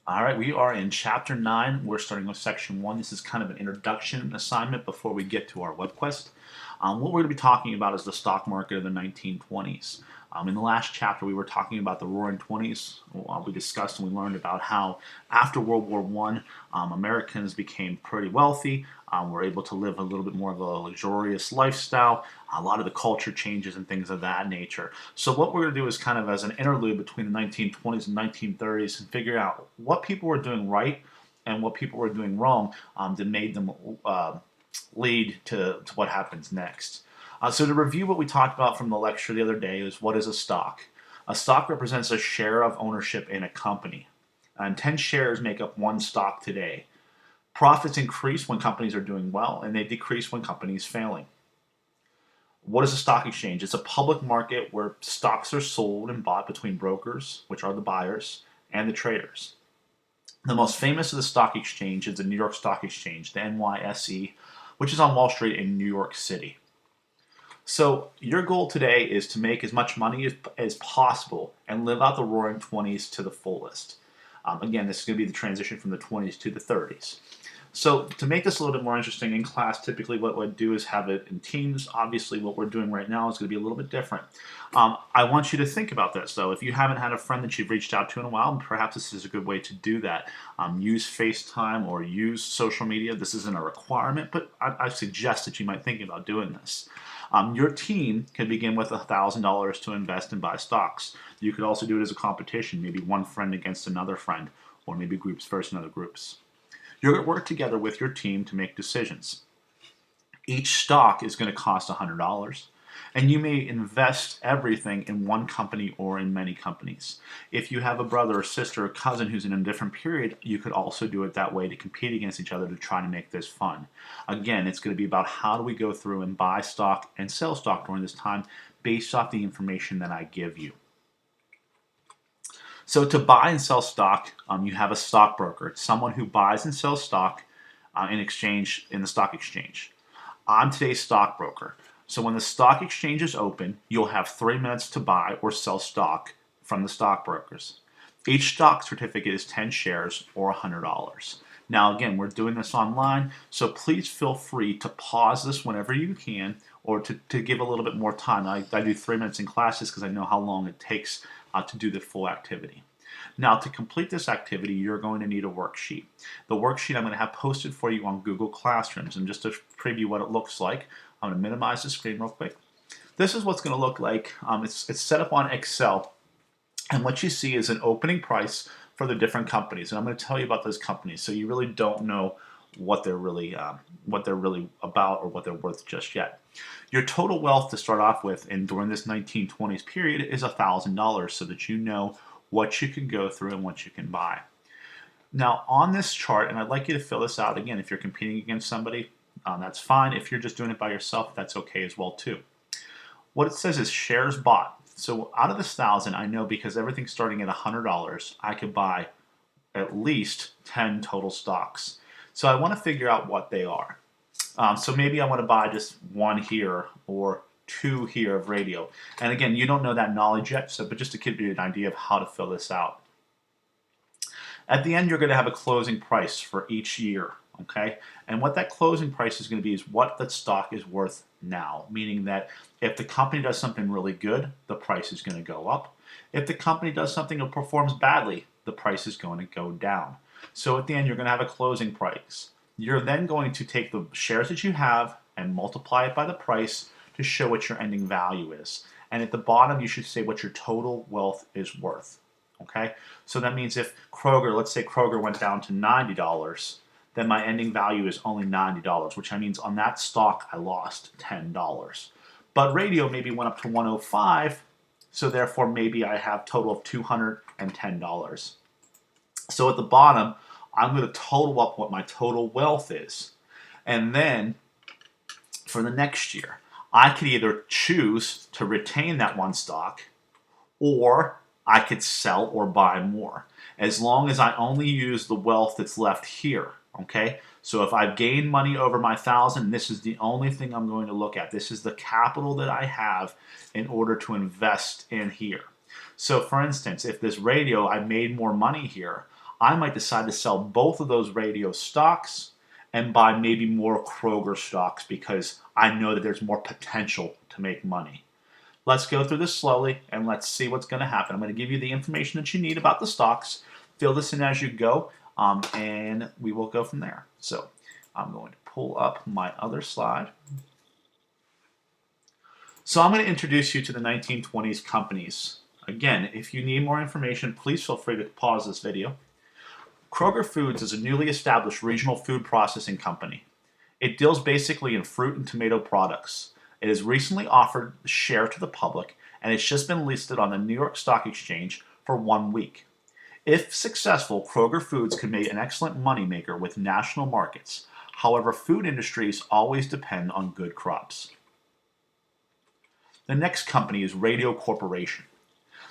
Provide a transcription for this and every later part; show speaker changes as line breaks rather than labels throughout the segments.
All right, we are in chapter 9. We're starting with section 1. This is kind of an introduction assignment before we get to our web quest. What we're going to be talking about is the stock market of the 1920s. In the last chapter, we were talking about the Roaring Twenties. We discussed and we learned about how after World War One, Americans became pretty wealthy. Were able to live a little bit more of a luxurious lifestyle. A lot of the culture changes and things of that nature. So what we're going to do is kind of as an interlude between the 1920s and 1930s and figure out what people were doing right and what people were doing wrong that made them lead to what happens next. So to review what we talked about from the lecture the other day is what is a stock? A stock represents a share of ownership in a company. And 10 shares make up one stock today. Profits increase when companies are doing well, and they decrease when companies failing. What is a stock exchange? It's a public market where stocks are sold and bought between brokers, which are the buyers, and the traders. The most famous of the stock exchange is the New York Stock Exchange, the NYSE, which is on Wall Street in New York City. So your goal today is to make as much money as possible and live out the Roaring Twenties to the fullest. Again, this is going to be the transition from the 20s to the 30s. So to make this a little bit more interesting in class, typically what we'd do is have it in teams. Obviously, what we're doing right now is going to be a little bit different. I want you to think about this, though. If you haven't had a friend that you've reached out to in a while, perhaps this is a good way to do that. Use FaceTime or use social media. This isn't a requirement, but I suggest that you might think about doing this. Your team can begin with $1,000 to invest and buy stocks. You could also do it as a competition, maybe one friend against another friend, or maybe groups versus other groups. You're going to work together with your team to make decisions. Each stock is going to cost $100, and you may invest everything in one company or in many companies. If you have a brother or sister or cousin who's in a different period, you could also do it that way to compete against each other to try to make this fun. Again, it's going to be about how do we go through and buy stock and sell stock during this time based off the information that I give you. So to buy and sell stock, you have a stockbroker. It's someone who buys and sells stock in exchange in the stock exchange. I'm today's stockbroker. So when the stock exchange is open, you'll have 3 minutes to buy or sell stock from the stockbrokers. Each stock certificate is 10 shares or $100. Now again, we're doing this online, so please feel free to pause this whenever you can or to give a little bit more time. I do 3 minutes in classes because I know how long it takes to do the full activity. Now, to complete this activity, you're going to need a worksheet. The worksheet I'm going to have posted for you on Google Classrooms. And just to preview what it looks like, I'm going to minimize the screen real quick. This is what's going to look like. It's set up on Excel. And what you see is an opening price for the different companies. And I'm going to tell you about those companies so you really don't know what they're really about or what they're worth just yet. Your total wealth to start off with and during this 1920s period is $1,000 so that you know what you can go through and what you can buy. Now on this chart, and I'd like you to fill this out again, if you're competing against somebody, that's fine. If you're just doing it by yourself, that's okay as well too. What it says is shares bought. So out of this 1,000, I know because everything's starting at $100, I could buy at least 10 total stocks. So I want to figure out what they are. So maybe I want to buy just one here or two here of radio. And again, you don't know that knowledge yet, but just to give you an idea of how to fill this out. At the end, you're going to have a closing price for each year, okay? And what that closing price is going to be is what that stock is worth now, meaning that if the company does something really good, the price is going to go up. If the company does something that performs badly, the price is going to go down. So at the end, you're going to have a closing price. You're then going to take the shares that you have and multiply it by the price to show what your ending value is. And at the bottom, you should say what your total wealth is worth. Okay? So that means if Kroger, let's say Kroger went down to $90, then my ending value is only $90, which means on that stock, I lost $10. But radio maybe went up to 105, so therefore maybe I have a total of $210. So at the bottom, I'm going to total up what my total wealth is. And then for the next year, I could either choose to retain that one stock or I could sell or buy more as long as I only use the wealth that's left here. Okay, so if I've gained money over my 1,000, this is the only thing I'm going to look at. This is the capital that I have in order to invest in here. So for instance, if this radio, I made more money here, I might decide to sell both of those radio stocks and buy maybe more Kroger stocks because I know that there's more potential to make money. Let's go through this slowly and let's see what's going to happen. I'm going to give you the information that you need about the stocks. Fill this in as you go, and we will go from there. So I'm going to pull up my other slide. So I'm going to introduce you to the 1920s companies. Again, if you need more information, please feel free to pause this video. Kroger Foods is a newly established regional food processing company. It deals basically in fruit and tomato products. It has recently offered the share to the public, and it's just been listed on the New York Stock Exchange for 1 week. If successful, Kroger Foods could make an excellent moneymaker with national markets. However, food industries always depend on good crops. The next company is Radio Corporation.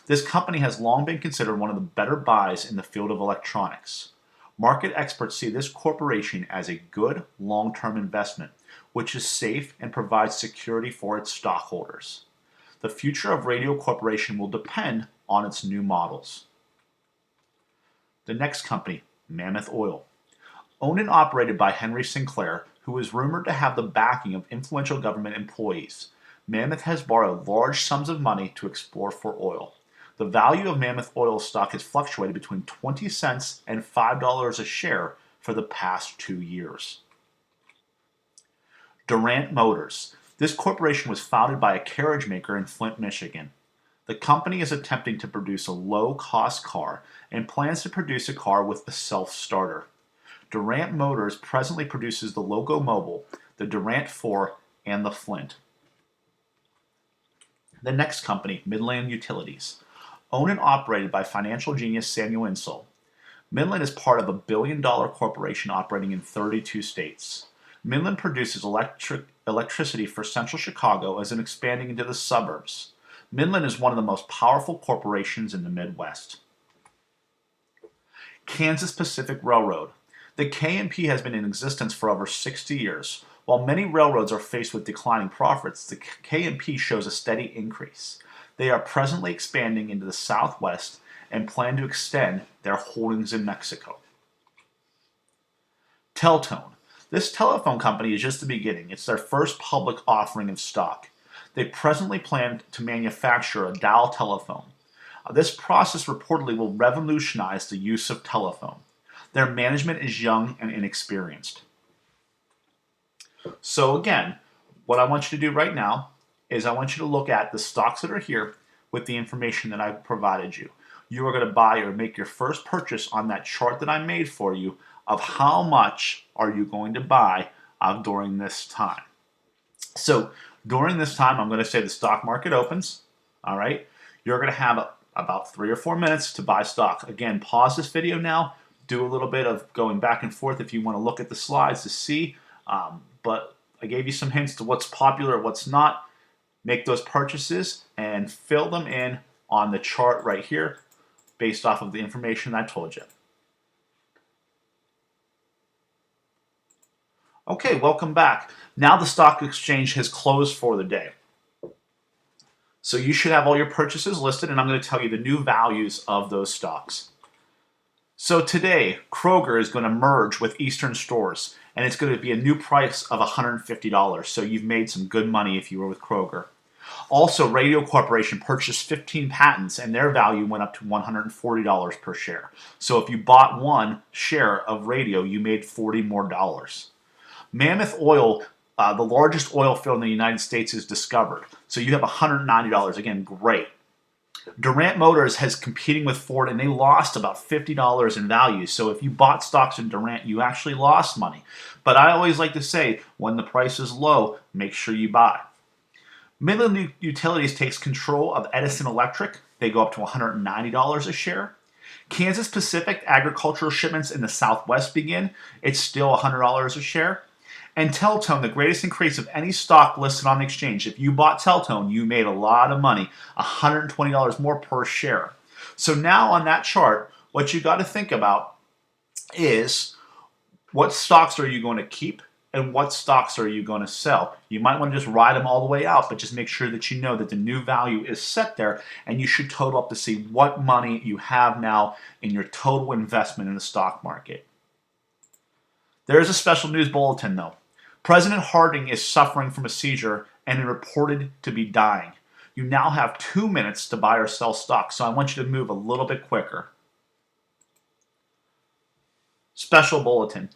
This company has long been considered one of the better buys in the field of electronics. Market experts see this corporation as a good long-term investment, which is safe and provides security for its stockholders. The future of Radio Corporation will depend on its new models. The next company, Mammoth Oil. Owned and operated by Henry Sinclair, who is rumored to have the backing of influential government employees, Mammoth has borrowed large sums of money to explore for oil. The value of Mammoth Oil stock has fluctuated between 20 cents and $5 a share for the past 2 years. Durant Motors. This corporation was founded by a carriage maker in Flint, Michigan. The company is attempting to produce a low-cost car and plans to produce a car with a self-starter. Durant Motors presently produces the Logomobile, the Durant 4, and the Flint. The next company, Midland Utilities. Owned and operated by financial genius Samuel Insull. Midland is part of a billion-dollar corporation operating in 32 states. Midland produces electricity for central Chicago as in expanding into the suburbs. Midland is one of the most powerful corporations in the Midwest. Kansas Pacific Railroad. The K&P has been in existence for over 60 years. While many railroads are faced with declining profits, the K&P shows a steady increase. They are presently expanding into the Southwest and plan to extend their holdings in Mexico. Teltone. This telephone company is just the beginning. It's their first public offering of stock. They presently plan to manufacture a dial telephone. This process reportedly will revolutionize the use of telephone. Their management is young and inexperienced. So again, what I want you to do right now is I want you to look at the stocks that are here with the information that I've provided you. You are going to buy or make your first purchase on that chart that I made for you of how much are you going to buy during this time. So during this time, I'm going to say the stock market opens. All right. You're going to have about 3 or 4 minutes to buy stock. Again, pause this video now. Do a little bit of going back and forth if you want to look at the slides to see. But I gave you some hints to what's popular, what's not. Make those purchases and fill them in on the chart right here based off of the information I told you. Okay, welcome back. Now the stock exchange has closed for the day. So you should have all your purchases listed, and I'm going to tell you the new values of those stocks. So today, Kroger is going to merge with Eastern Stores, and it's going to be a new price of $150. So you've made some good money if you were with Kroger. Also, Radio Corporation purchased 15 patents, and their value went up to $140 per share. So if you bought one share of Radio, you made $40 more. Mammoth Oil, the largest oil field in the United States, is discovered. So you have $190. Again, great. Durant Motors has competing with Ford, and they lost about $50 in value. So if you bought stocks in Durant, you actually lost money. But I always like to say, when the price is low, make sure you buy. Midland Utilities takes control of Edison Electric. They go up to $190 a share. Kansas Pacific agricultural shipments in the Southwest begin. It's still $100 a share. And Teltone, the greatest increase of any stock listed on the exchange. If you bought Teltone, you made a lot of money, $120 more per share. So now on that chart, what you got to think about is what stocks are you going to keep and what stocks are you going to sell. You might want to just ride them all the way out, but just make sure that you know that the new value is set there, and you should total up to see what money you have now in your total investment in the stock market. There is a special news bulletin though. President Harding is suffering from a seizure and is reported to be dying. You now have 2 minutes to buy or sell stock, so I want you to move a little bit quicker. Special bulletin.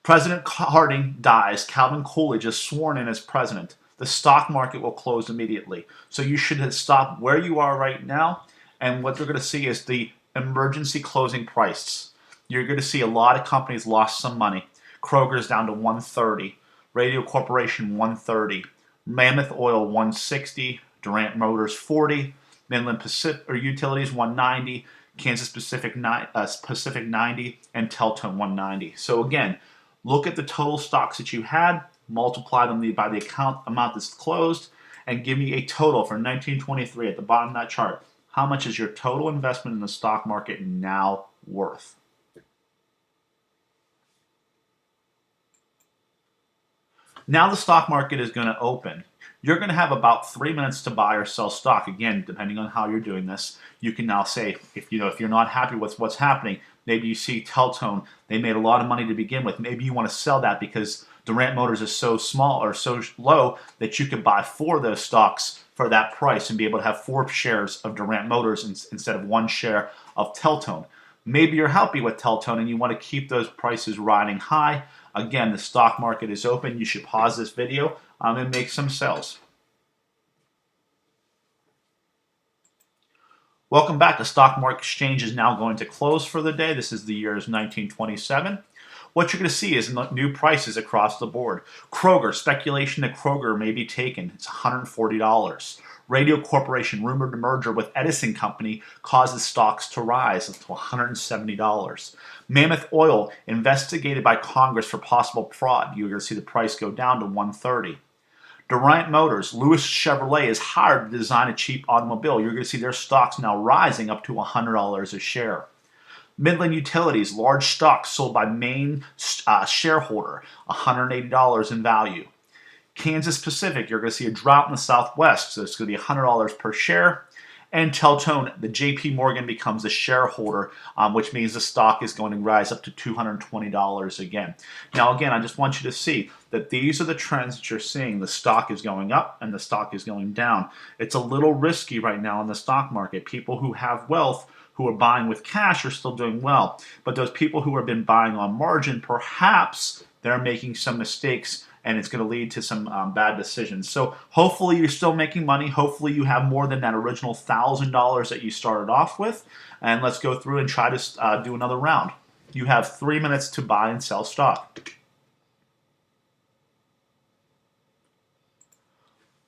President Harding dies. Calvin Coolidge is sworn in as president. The stock market will close immediately. So you should stop where you are right now, and what they're going to see is the emergency closing price. You're going to see a lot of companies lost some money. Kroger's down to 130, Radio Corporation 130, Mammoth Oil 160, Durant Motors 40, Midland Pacific Utilities 190, Kansas Pacific 90, and Teltone 190. So again, look at the total stocks that you had, multiply them by the amount that's closed, and give me a total for 1923 at the bottom of that chart. How much is your total investment in the stock market now worth? Now the stock market is going to open. You're going to have about 3 minutes to buy or sell stock. Again, depending on how you're doing this, you can now say, if you're not happy with what's happening, maybe you see Teltone, they made a lot of money to begin with. Maybe you want to sell that because Durant Motors is so small or so low that you can buy 4 of those stocks for that price and be able to have 4 shares of Durant Motors instead of 1 share of Teltone. Maybe you're happy with Teltone and you want to keep those prices riding high. Again, the stock market is open. You should pause this video and make some sales. Welcome back. The stock market exchange is now going to close for the day. This is the year 1927. What you're going to see is new prices across the board. Kroger, speculation that Kroger may be taken. It's $140. Radio Corporation, rumored merger with Edison Company, causes stocks to rise to $170. Mammoth Oil, investigated by Congress for possible fraud. You're going to see the price go down to $130. Durant Motors, Lewis Chevrolet is hired to design a cheap automobile. You're going to see their stocks now rising up to $100 a share. Midland Utilities, large stocks sold by main shareholder, $180 in value. Kansas Pacific, you're going to see a drop in the Southwest, so it's going to be $100 per share. And Teltone, the JP Morgan becomes a shareholder, which means the stock is going to rise up to $220 again. Now, again, I just want you to see that these are the trends that you're seeing. The stock is going up and the stock is going down. It's a little risky right now in the stock market. People who have wealth, who are buying with cash, are still doing well. But those people who have been buying on margin, perhaps they're making some mistakes, and it's going to lead to some bad decisions. So hopefully you're still making money. Hopefully you have more than that original $1,000 that you started off with. And let's go through and try to do another round. You have 3 minutes to buy and sell stock.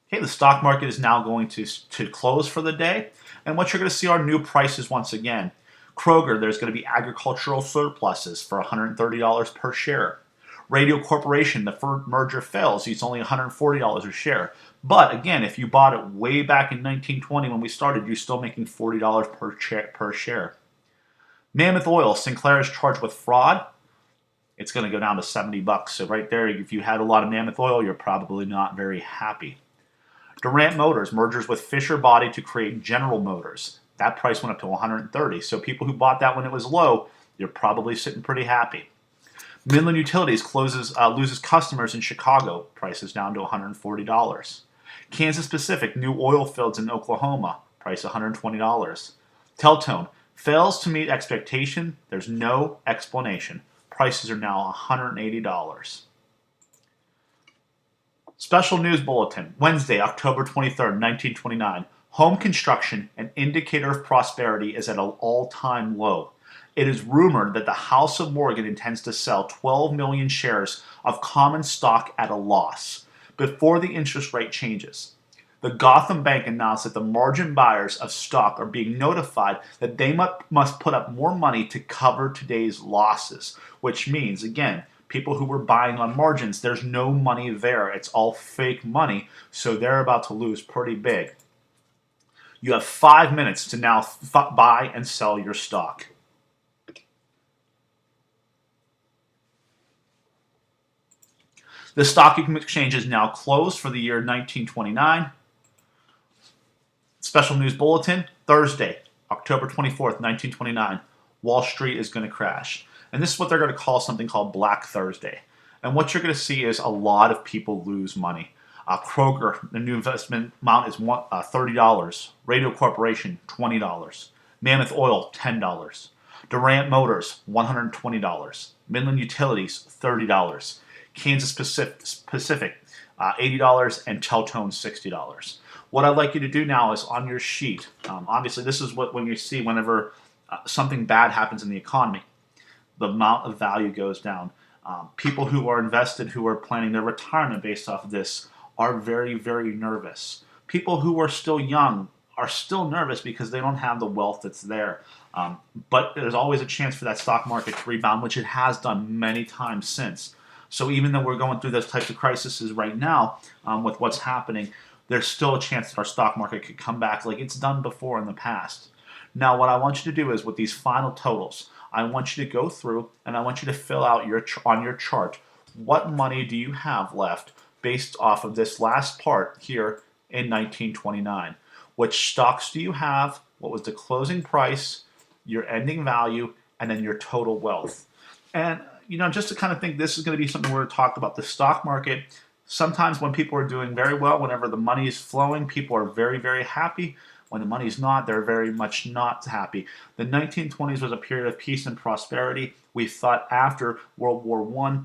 Okay, the stock market is now going to close for the day. And what you're going to see are new prices once again. Kroger, there's going to be agricultural surpluses for $130 per share. Radio Corporation, the merger fails. It's only $140 a share. But again, if you bought it way back in 1920 when we started, you're still making $40 per share. Mammoth Oil, Sinclair is charged with fraud. It's going to go down to $70. So right there, if you had a lot of Mammoth Oil, you're probably not very happy. Durant Motors mergers with Fisher Body to create General Motors. That price went up to $130. So people who bought that when it was low, you're probably sitting pretty happy. Midland Utilities loses customers in Chicago. Prices down to $140. Kansas Pacific, new oil fields in Oklahoma. Price $120. Teltone fails to meet expectation. There's no explanation. Prices are now $180. Special news bulletin. Wednesday, October 23rd, 1929. Home construction, an indicator of prosperity, is at an all-time low. It is rumored that the House of Morgan intends to sell 12 million shares of common stock at a loss before the interest rate changes. The Gotham Bank announced that the margin buyers of stock are being notified that they must put up more money to cover today's losses, which means, again, people who were buying on margins, there's no money there. It's all fake money, so they're about to lose pretty big. You have 5 minutes to now buy and sell your stock. The stock exchange is now closed for the year 1929. Special news bulletin, Thursday, October 24th, 1929. Wall Street is going to crash. And this is what they're going to call something called Black Thursday. And what you're going to see is a lot of people lose money. Kroger, the new investment amount is $30. Radio Corporation, $20. Mammoth Oil, $10. Durant Motors, $120. Midland Utilities, $30. Kansas Pacific, $80, and Teltone, $60. What I'd like you to do now is on your sheet, obviously this is what when you see whenever something bad happens in the economy, the amount of value goes down. People who are invested, who are planning their retirement based off of this, are very, very nervous. People who are still young are still nervous because they don't have the wealth that's there. But there's always a chance for that stock market to rebound, which it has done many times since. So even though we're going through those types of crises right now with what's happening, there's still a chance that our stock market could come back like it's done before in the past. Now, what I want you to do is with these final totals, I want you to go through and I want you to fill out on your chart what money do you have left based off of this last part here in 1929. Which stocks do you have? What was the closing price, your ending value, and then your total wealth? And just to kind of think, this is going to be something we're going to talk about. The stock market, sometimes when people are doing very well, whenever the money is flowing, people are very, very happy. When the money's not, they're very much not happy. The 1920s was a period of peace and prosperity. We thought after World War I,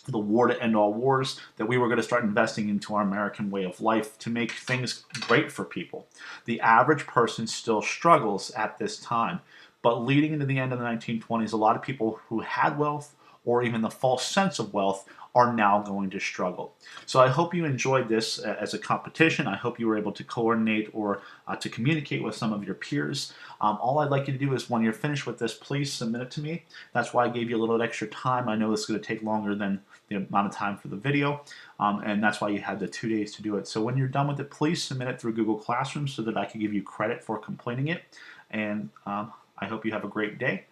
the war to end all wars, that we were going to start investing into our American way of life to make things great for people. The average person still struggles at this time. But leading into the end of the 1920s, a lot of people who had wealth or even the false sense of wealth are now going to struggle. So I hope you enjoyed this as a competition. I hope you were able to coordinate or to communicate with some of your peers. All I'd like you to do is when you're finished with this, please submit it to me. That's why I gave you a little extra time. I know this is going to take longer than the amount of time for the video, and that's why you had the 2 days to do it. So when you're done with it, please submit it through Google Classroom so that I can give you credit for completing it. And I hope you have a great day.